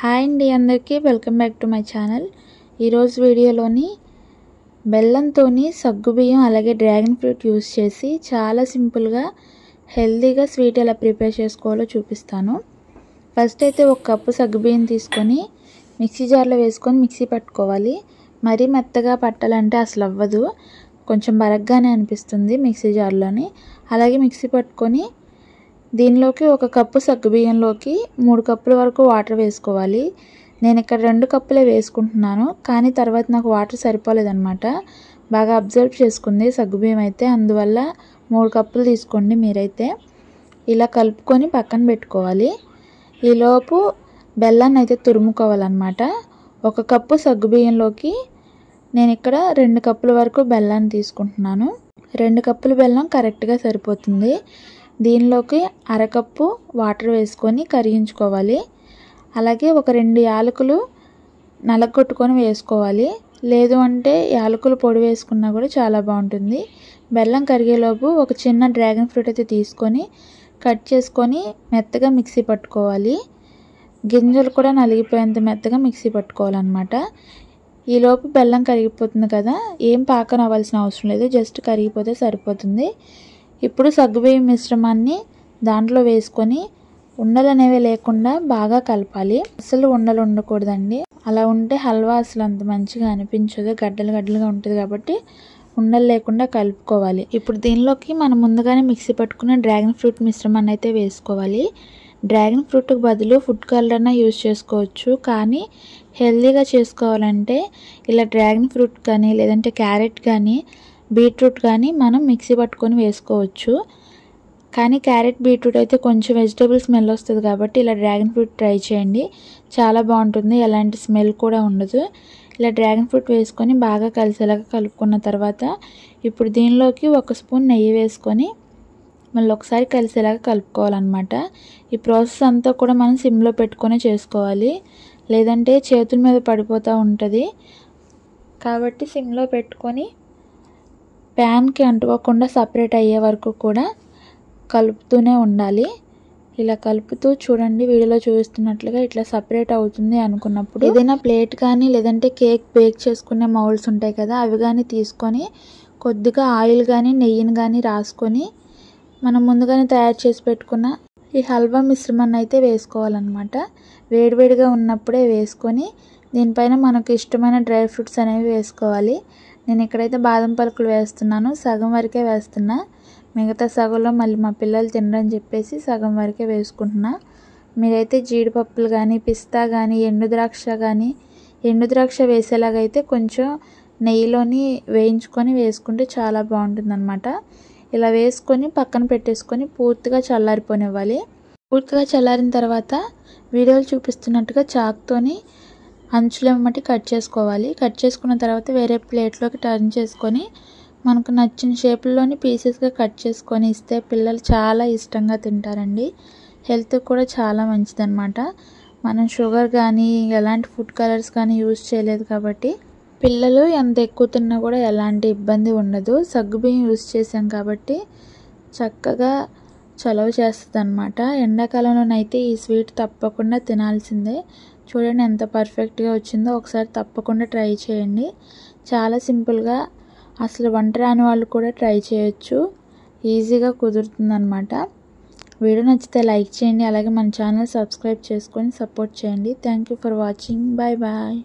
Hi అండి అందరికీ welcome back to my channel. ఈరోజు వీడియోలోని బెల్లంతోని సగ్గుబియ్యం అలాగే డ్రాగన్ ఫ్రూట్ యూస్ చేసి చాలా సింపుల్గా హెల్తీగా స్వీట్ ఎలా ప్రిపేర్ చేసుకోవాలో చూపిస్తాను. ఫస్ట్ అయితే ఒక కప్పు సగ్గుబియ్యం తీసుకొని మిక్సీ జార్లో వేసుకొని మిక్సీ పట్టుకోవాలి. మరీ మెత్తగా పట్టాలంటే అసలు అవ్వదు, కొంచెం బరగ్గానే అనిపిస్తుంది మిక్సీ జార్లోని. అలాగే మిక్సీ పట్టుకొని దీనిలోకి ఒక కప్పు సగ్గుబియ్యంలోకి 3 కప్పుల వరకు వాటర్ వేసుకోవాలి. నేను ఇక్కడ 2 కప్పులే వేసుకుంటున్నాను, కానీ తర్వాత నాకు వాటర్ సరిపోలేదన్నమాట. బాగా అబ్జర్వ్ చేసుకుంది సగ్గుబియ్యం అయితే, అందువల్ల 3 కప్పులు తీసుకోండి మీరైతే. ఇలా కలుపుకొని పక్కన పెట్టుకోవాలి. ఈలోపు బెల్లాన్ని అయితే తురుముకోవాలన్నమాట. 1 కప్పు సగ్గుబియ్యంలోకి నేను ఇక్కడ 2 కప్పుల వరకు బెల్లాన్ని తీసుకుంటున్నాను. 2 కప్పుల బెల్లం కరెక్ట్గా సరిపోతుంది. దీనిలోకి అరకప్పు వాటర్ వేసుకొని కరిగించుకోవాలి. అలాగే ఒక 2 యాలకులు నలగొట్టుకొని వేసుకోవాలి. లేదు అంటే యాలకులు పొడి వేసుకున్నా కూడా చాలా బాగుంటుంది. బెల్లం కరిగేలోపు ఒక చిన్న డ్రాగన్ ఫ్రూట్ అయితే తీసుకొని కట్ చేసుకొని మెత్తగా మిక్సీ పట్టుకోవాలి. గింజలు కూడా నలిగిపోయేంత మెత్తగా మిక్సీ పట్టుకోవాలన్నమాట. ఈలోపు బెల్లం కరిగిపోతుంది కదా, ఏం పాకం అవ్వాల్సిన అవసరం లేదు, జస్ట్ కరిగిపోతే సరిపోతుంది. ఇప్పుడు సగ్గుబియ్యం మిశ్రమాన్ని దాంట్లో వేసుకొని ఉండలు అనేవి లేకుండా బాగా కలపాలి. అసలు ఉండలు ఉండకూడదండి, అలా ఉంటే హల్వా అసలు అంత మంచిగా అనిపించదు, గడ్డలు గడ్డలుగా ఉంటుంది. కాబట్టి ఉండలు లేకుండా కలుపుకోవాలి. ఇప్పుడు దీనిలోకి మనం ముందుగానే మిక్సీ పట్టుకున్న డ్రాగన్ ఫ్రూట్ మిశ్రమాన్ని అయితే వేసుకోవాలి. డ్రాగన్ ఫ్రూట్కి బదులు ఫుడ్ కలర్ అన్నా యూజ్ చేసుకోవచ్చు, కానీ హెల్తీగా చేసుకోవాలంటే ఇలా డ్రాగన్ ఫ్రూట్ కానీ లేదంటే క్యారెట్ కానీ బీట్రూట్ కానీ మనం మిక్సీ పట్టుకొని వేసుకోవచ్చు. కానీ క్యారెట్ బీట్రూట్ అయితే కొంచెం వెజిటేబుల్ స్మెల్ వస్తుంది, కాబట్టి ఇలా డ్రాగన్ ఫ్రూట్ ట్రై చేయండి, చాలా బాగుంటుంది, ఎలాంటి స్మెల్ కూడా ఉండదు. ఇలా డ్రాగన్ ఫ్రూట్ వేసుకొని బాగా కలిసేలాగా కలుపుకున్న తర్వాత ఇప్పుడు దీనిలోకి 1 స్పూన్ నెయ్యి వేసుకొని మళ్ళీ ఒకసారి కలిసేలాగా కలుపుకోవాలన్నమాట. ఈ ప్రాసెస్ అంతా కూడా మనం సిమ్లో పెట్టుకొని చేసుకోవాలి, లేదంటే చేతుల మీద పడిపోతూ ఉంటుంది. కాబట్టి సిమ్లో పెట్టుకొని ప్యాన్కి అంటుకోకుండా సపరేట్ అయ్యే వరకు కూడా కలుపుతూనే ఉండాలి. ఇలా కలుపుతూ చూడండి, వీడియోలో చూపిస్తున్నట్లుగా ఇట్లా సపరేట్ అవుతుంది అనుకున్నప్పుడు ఏదైనా ప్లేట్ కానీ లేదంటే కేక్ బేక్ చేసుకునే మౌల్డ్స్ ఉంటాయి కదా, అవి కానీ తీసుకొని కొద్దిగా ఆయిల్ కానీ నెయ్యిని కానీ రాసుకొని మనం ముందుగానే తయారు చేసి పెట్టుకున్న ఈ హల్వా మిశ్రమాన్ని అయితే వేసుకోవాలన్నమాట. వేడివేడిగా ఉన్నప్పుడే వేసుకొని దీనిపైన మనకు ఇష్టమైన డ్రై ఫ్రూట్స్ అనేవి వేసుకోవాలి. నేను ఇక్కడైతే బాదం పలుకులు వేస్తున్నాను, సగం వరకే వేస్తున్నా, మిగతా సగంలో మళ్ళీ మా పిల్లలు తినరని చెప్పేసి సగం వరకే వేసుకుంటున్నా. మీరైతే జీడిపప్పులు కానీ పిస్తా కానీ ఎండు ద్రాక్ష వేసేలాగైతే కొంచెం నెయ్యిలోని వేయించుకొని వేసుకుంటే చాలా బాగుంటుందన్నమాట. ఇలా వేసుకొని పక్కన పెట్టేసుకొని పూర్తిగా చల్లారిపోనివ్వాలి. పూర్తిగా చల్లారిన తర్వాత వీడియోలు చూపిస్తున్నట్టుగా చాక్తోని అంచులేమటి కట్ చేసుకోవాలి. కట్ చేసుకున్న తర్వాత వేరే ప్లేట్లోకి టర్న్ చేసుకొని మనకు నచ్చిన షేప్లోని పీసెస్గా కట్ చేసుకొని ఇస్తే పిల్లలు చాలా ఇష్టంగా తింటారండి. హెల్త్ కూడా చాలా మంచిదన్నమాట. మనం షుగర్ కానీ ఎలాంటి ఫుడ్ కలర్స్ కానీ యూజ్ చేయలేదు కాబట్టి పిల్లలు ఎంత ఎక్కువ తిన్నా కూడా ఎలాంటి ఇబ్బంది ఉండదు. సగ్గుబియ్యం యూజ్ చేసాం కాబట్టి చక్కగా చలవ చేస్తుంది అన్నమాట. ఎండాకాలంలోనైతే ఈ స్వీట్ తప్పకుండా తినాల్సిందే. చూడండి ఎంత పర్ఫెక్ట్గా వచ్చిందో, ఒకసారి తప్పకుండా ట్రై చేయండి. చాలా సింపుల్గా, అసలు వంట రాని వాళ్ళు కూడా ట్రై చేయొచ్చు, ఈజీగా కుదురుతుందన్నమాట. వీడియో నచ్చితే లైక్ చేయండి, అలాగే మన ఛానల్ సబ్స్క్రైబ్ చేసుకొని సపోర్ట్ చేయండి. Thank you for watching. Bye bye.